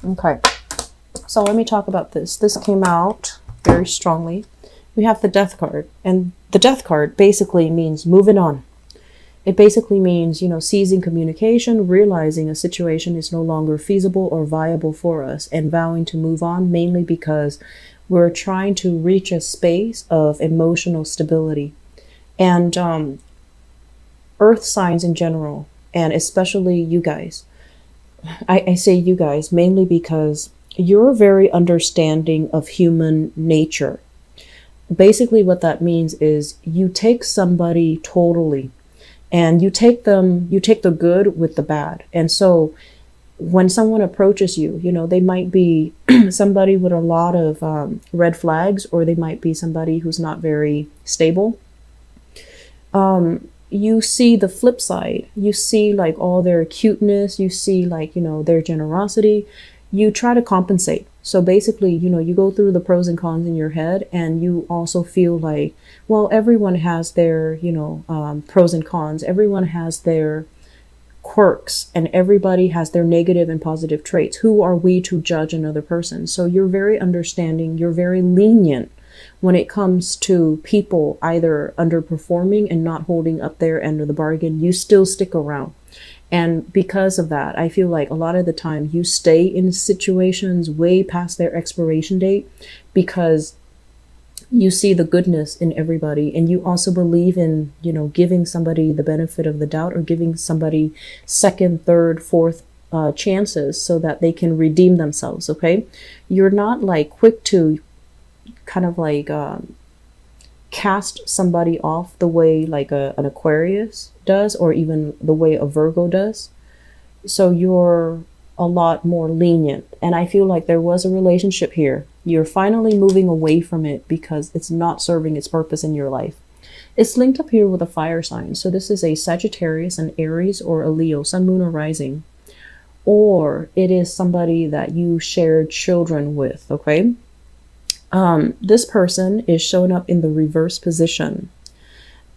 Okay, so let me talk about this. This came out very strongly. We have the Death card, and the Death card basically means moving on. It basically means, seizing communication, realizing a situation is no longer feasible or viable for us, and vowing to move on, mainly because we're trying to reach a space of emotional stability. And earth signs in general, and especially you guys, I say you guys mainly because you're very understanding of human nature. Basically, what that means is you take somebody totally, and you take the good with the bad. And so when someone approaches you, they might be somebody with a lot of red flags, or they might be somebody who's not very stable. You see the flip side. You see like all their cuteness, you see like, their generosity. You try to compensate. So basically, you go through the pros and cons in your head, and you also feel like, well, everyone has their, pros and cons. Everyone has their quirks, and everybody has their negative and positive traits. Who are we to judge another person? So you're very understanding. You're very lenient when it comes to people either underperforming and not holding up their end of the bargain. You still stick around. And because of that, I feel like a lot of the time you stay in situations way past their expiration date, because you see the goodness in everybody. And you also believe in, giving somebody the benefit of the doubt, or giving somebody second, third, fourth chances so that they can redeem themselves. Okay. You're not like quick to kind of like cast somebody off the way like an Aquarius does, or even the way a Virgo does. So you're a lot more lenient. And I feel like there was a relationship here. You're finally moving away from it because it's not serving its purpose in your life. It's linked up here with a fire sign. So this is a Sagittarius, an Aries, or a Leo, Sun, Moon, or Rising. Or it is somebody that you shared children with, okay? This person is showing up in the reverse position.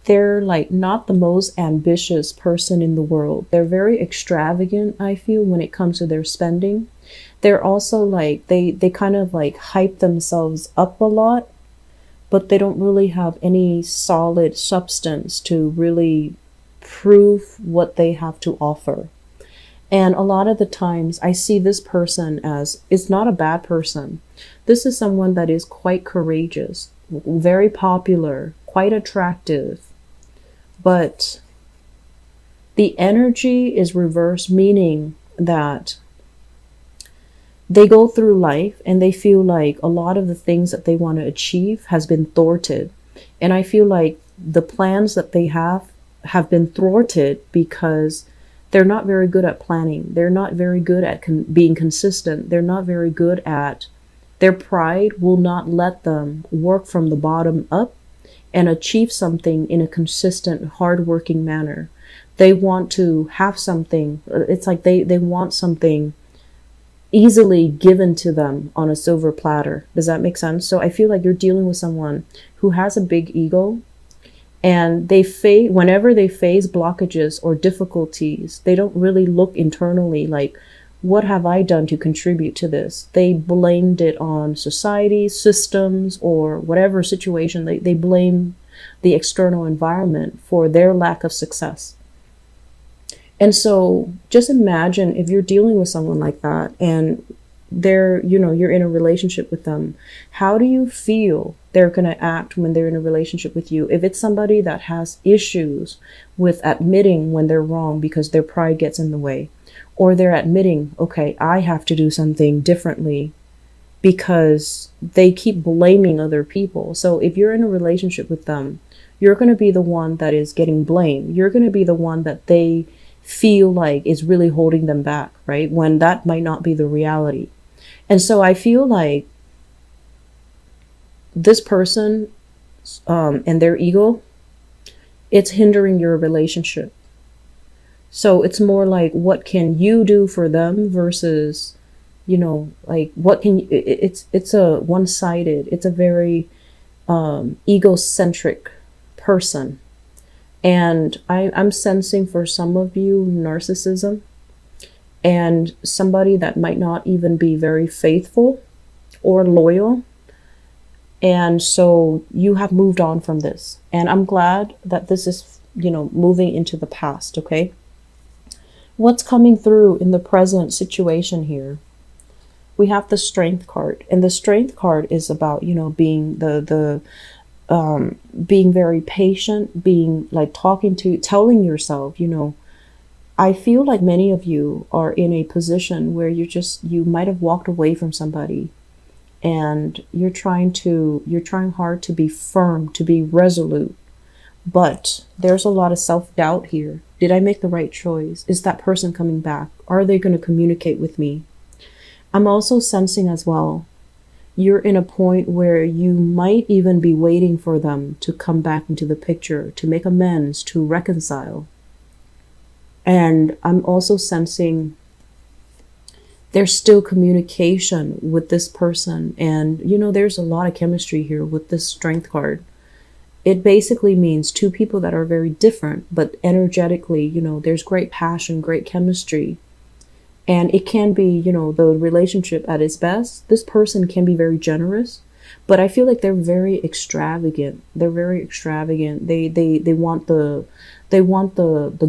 They're like not the most ambitious person in the world. They're very extravagant, I feel, when it comes to their spending. They're also like, they kind of like hype themselves up a lot, but they don't really have any solid substance to really prove what they have to offer. And a lot of the times I see this person as, it's not a bad person. This is someone that is quite courageous, very popular, quite attractive, but the energy is reversed, meaning that they go through life and they feel like a lot of the things that they want to achieve has been thwarted. And I feel like the plans that they have been thwarted because they're not very good at planning. They're not very good at being consistent. They're not very good at, their pride will not let them work from the bottom up and achieve something in a consistent, hardworking manner. They want to have something. It's like they want something easily given to them on a silver platter. Does that make sense? So I feel like you're dealing with someone who has a big ego, and whenever they face blockages or difficulties, they don't really look internally like, what have I done to contribute to this? They blamed it on society, systems, or whatever situation. They blame the external environment for their lack of success. And so just imagine if you're dealing with someone like that, and you're in a relationship with them. How do you feel they're going to act when they're in a relationship with you? If it's somebody that has issues with admitting when they're wrong because their pride gets in the way, or they're admitting, okay, I have to do something differently because they keep blaming other people. So if you're in a relationship with them, you're going to be the one that is getting blamed. You're going to be the one that they feel like is really holding them back, right? When that might not be the reality. And so I feel like this person and their ego, it's hindering your relationship. So it's more like, what can you do for them versus, like what can you, it's a one-sided, it's a very egocentric person. And I'm sensing for some of you narcissism. and somebody that might not even be very faithful or loyal. And so you have moved on from this. And I'm glad that this is, moving into the past, okay? What's coming through in the present situation here? We have the Strength card, and the Strength card is about, being being very patient, being like telling yourself, I feel like many of you are in a position where you might have walked away from somebody, and you're trying hard to be firm, to be resolute. But there's a lot of self-doubt here. Did I make the right choice? Is that person coming back? Are they going to communicate with me? I'm also sensing as well, you're in a point where you might even be waiting for them to come back into the picture, to make amends, to reconcile. And I'm also sensing there's still communication with this person. And, there's a lot of chemistry here with this Strength card. It basically means two people that are very different, but energetically, there's great passion, great chemistry. And it can be, the relationship at its best. This person can be very generous, but I feel like they're very extravagant. They're very extravagant. They want the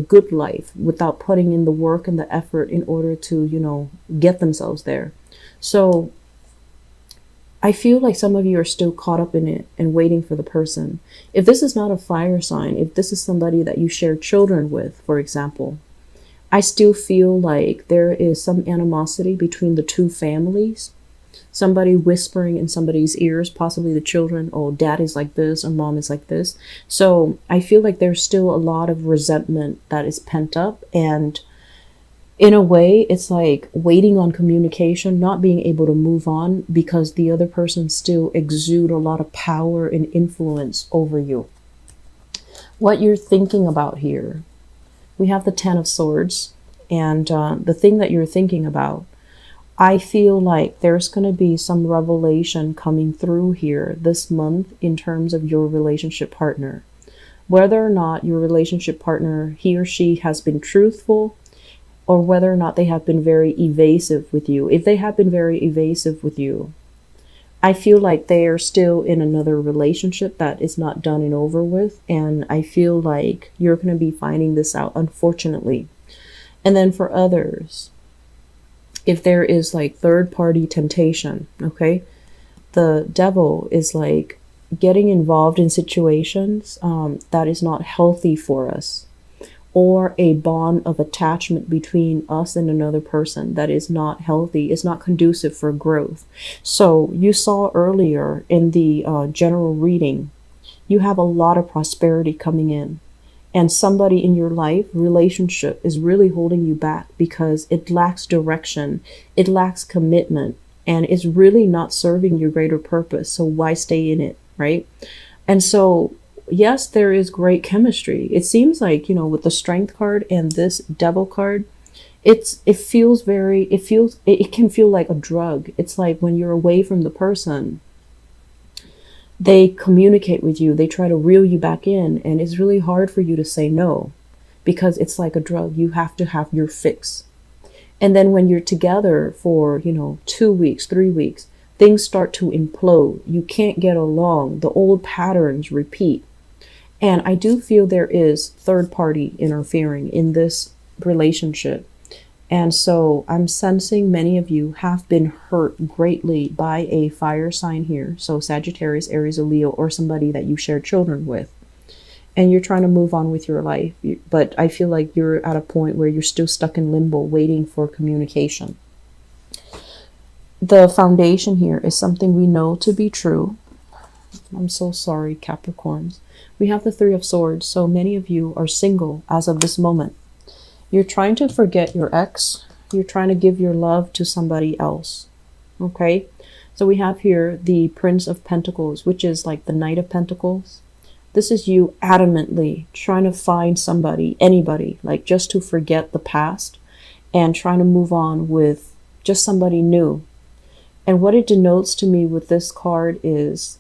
good life without putting in the work and the effort in order to, get themselves there. So I feel like some of you are still caught up in it and waiting for the person. If this is not a fire sign, if this is somebody that you share children with, for example, I still feel like there is some animosity between the two families. Somebody whispering in somebody's ears, possibly the children, oh, dad is like this or mom is like this. So I feel like there's still a lot of resentment that is pent up. And in a way, it's like waiting on communication, not being able to move on because the other person still exude a lot of power and influence over you. What you're thinking about here. We have the Ten of Swords, and the thing that you're thinking about, I feel like there's going to be some revelation coming through here this month in terms of your relationship partner. Whether or not your relationship partner, he or she has been truthful, or whether or not they have been very evasive with you. If they have been very evasive with you, I feel like they are still in another relationship that is not done and over with. And I feel like you're going to be finding this out, unfortunately. And then for others, if there is like third party temptation, okay, the devil is like getting involved in situations that is not healthy for us, or a bond of attachment between us and another person that is not healthy, is not conducive for growth. So you saw earlier in the general reading, you have a lot of prosperity coming in. And somebody in your life, relationship, is really holding you back because it lacks direction, it lacks commitment, and it's really not serving your greater purpose. So why stay in it, right? And so yes, there is great chemistry. It seems like, with the Strength card and this Devil card, it can feel like a drug. It's like when you're away from the person, they communicate with you, they try to reel you back in, and it's really hard for you to say no because it's like a drug. You have to have your fix. And then when you're together for, 2 weeks, 3 weeks, things start to implode. You can't get along. The old patterns repeat. And I do feel there is third party interfering in this relationship. And so I'm sensing many of you have been hurt greatly by a fire sign here. So Sagittarius, Aries, or Leo, or somebody that you share children with. And you're trying to move on with your life. But I feel like you're at a point where you're still stuck in limbo waiting for communication. The foundation here is something we know to be true. I'm so sorry, Capricorns. We have the Three of Swords, so many of you are single as of this moment. You're trying to forget your ex. You're trying to give your love to somebody else. Okay? So we have here the Prince of Pentacles, which is like the Knight of Pentacles. This is you adamantly trying to find somebody, anybody, like just to forget the past and trying to move on with just somebody new. And what it denotes to me with this card is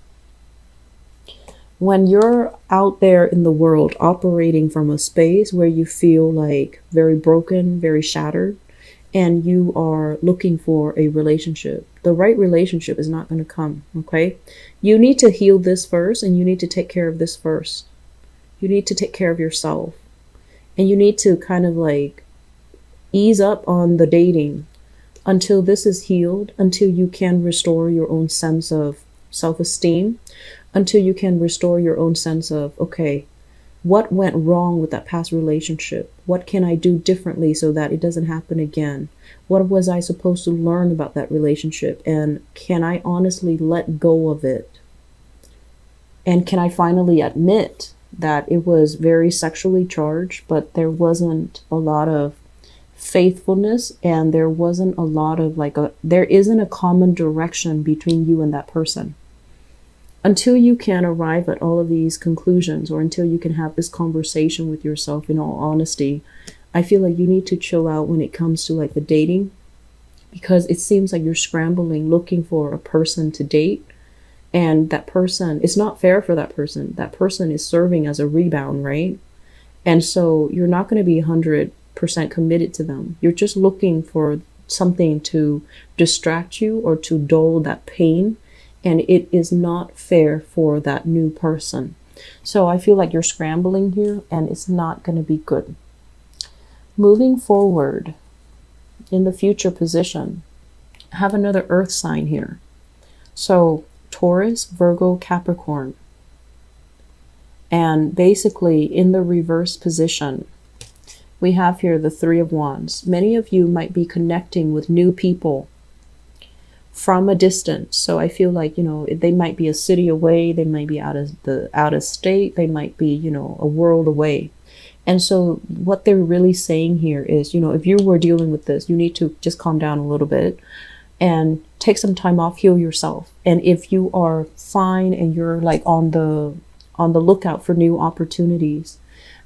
when you're out there in the world operating from a space where you feel like very broken, very shattered, and you are looking for a relationship, the right relationship is not going to come, okay? You need to heal this first, and you need to take care of this first. You need to take care of yourself, and you need to kind of like ease up on the dating until this is healed, until you can restore your own sense of self-esteem, until you can restore your own sense of, okay, what went wrong with that past relationship? What can I do differently so that it doesn't happen again? What was I supposed to learn about that relationship? And can I honestly let go of it? And can I finally admit that it was very sexually charged, but there wasn't a lot of faithfulness, and there wasn't a lot of there isn't a common direction between you and that person? Until you can arrive at all of these conclusions, or until you can have this conversation with yourself in all honesty, I feel like you need to chill out when it comes to like the dating, because it seems like you're scrambling looking for a person to date, and that person, it's not fair for that person. That person is serving as a rebound, right? And so you're not going to be 100% committed to them. You're just looking for something to distract you or to dull that pain. And it is not fair for that new person. So I feel like you're scrambling here, and it's not going to be good. Moving forward in the future position, I have another earth sign here. So Taurus, Virgo, Capricorn. And basically in the reverse position, we have here the Three of Wands. Many of you might be connecting with new people from a distance. So I feel like, they might be a city away, they might be out of state, they might be, a world away. And so what they're really saying here is, if you were dealing with this, you need to just calm down a little bit and take some time off, heal yourself. And if you are fine and you're like on the lookout for new opportunities,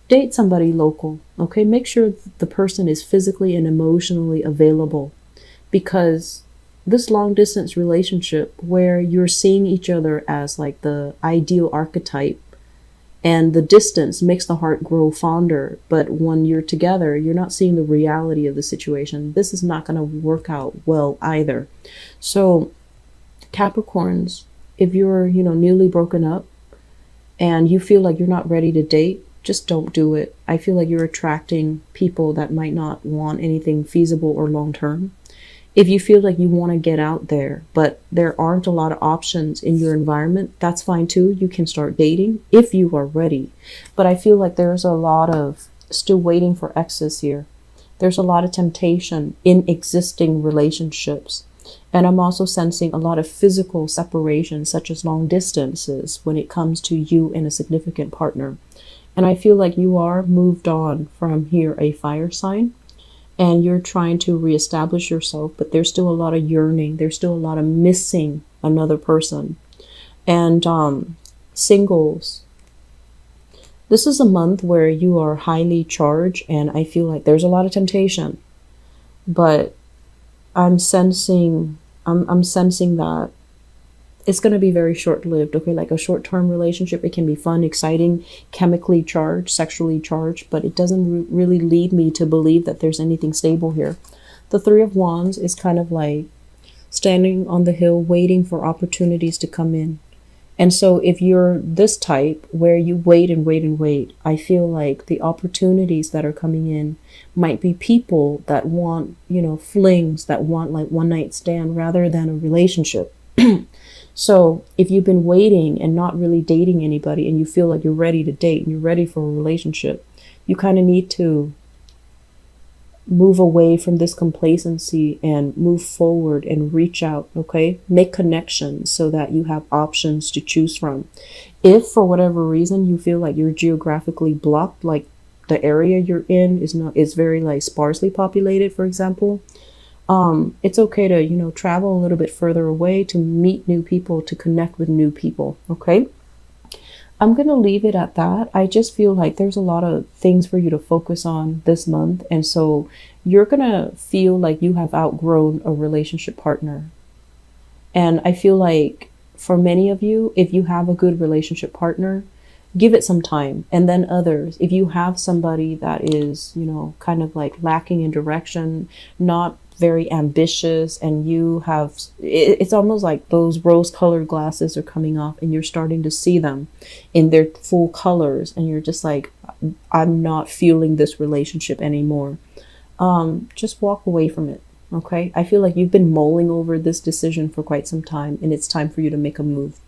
date somebody local, okay? Make sure the person is physically and emotionally available, because this long distance relationship where you're seeing each other as like the ideal archetype, and the distance makes the heart grow fonder, but when you're together, you're not seeing the reality of the situation. This is not going to work out well either. So Capricorns, if you're, newly broken up and you feel like you're not ready to date, just don't do it. I feel like you're attracting people that might not want anything feasible or long-term. If you feel like you want to get out there, but there aren't a lot of options in your environment, that's fine too. You can start dating if you are ready. But I feel like there's a lot of still waiting for exes here. There's a lot of temptation in existing relationships. And I'm also sensing a lot of physical separation, such as long distances, when it comes to you and a significant partner. And I feel like you are moved on from here, a fire sign. And you're trying to reestablish yourself, but there's still a lot of yearning. There's still a lot of missing another person. And singles, this is a month where you are highly charged, and I feel like there's a lot of temptation. But I'm sensing that it's going to be very short-lived, okay? Like a short-term relationship, it can be fun, exciting, chemically charged, sexually charged, but it doesn't really lead me to believe that there's anything stable here. The Three of Wands is kind of like standing on the hill, waiting for opportunities to come in. And so if you're this type where you wait and wait and wait, I feel like the opportunities that are coming in might be people that want, flings, that want like one-night stand rather than a relationship. So if you've been waiting and not really dating anybody, and you feel like you're ready to date and you're ready for a relationship, you kind of need to move away from this complacency and move forward and reach out, okay? Make connections so that you have options to choose from. If for whatever reason you feel like you're geographically blocked, like the area you're in is very like sparsely populated, for example, it's okay to, travel a little bit further away to meet new people, to connect with new people. Okay. I'm going to leave it at that. I just feel like there's a lot of things for you to focus on this month. And so you're going to feel like you have outgrown a relationship partner. And I feel like for many of you, if you have a good relationship partner, give it some time. And then others, if you have somebody that is, you know, kind of like lacking in direction, not very ambitious, and you have, it's almost like those rose colored glasses are coming off and you're starting to see them in their full colors, and you're just like, I'm not feeling this relationship anymore. Just walk away from it. Okay, I feel like you've been mulling over this decision for quite some time, and it's time for you to make a move.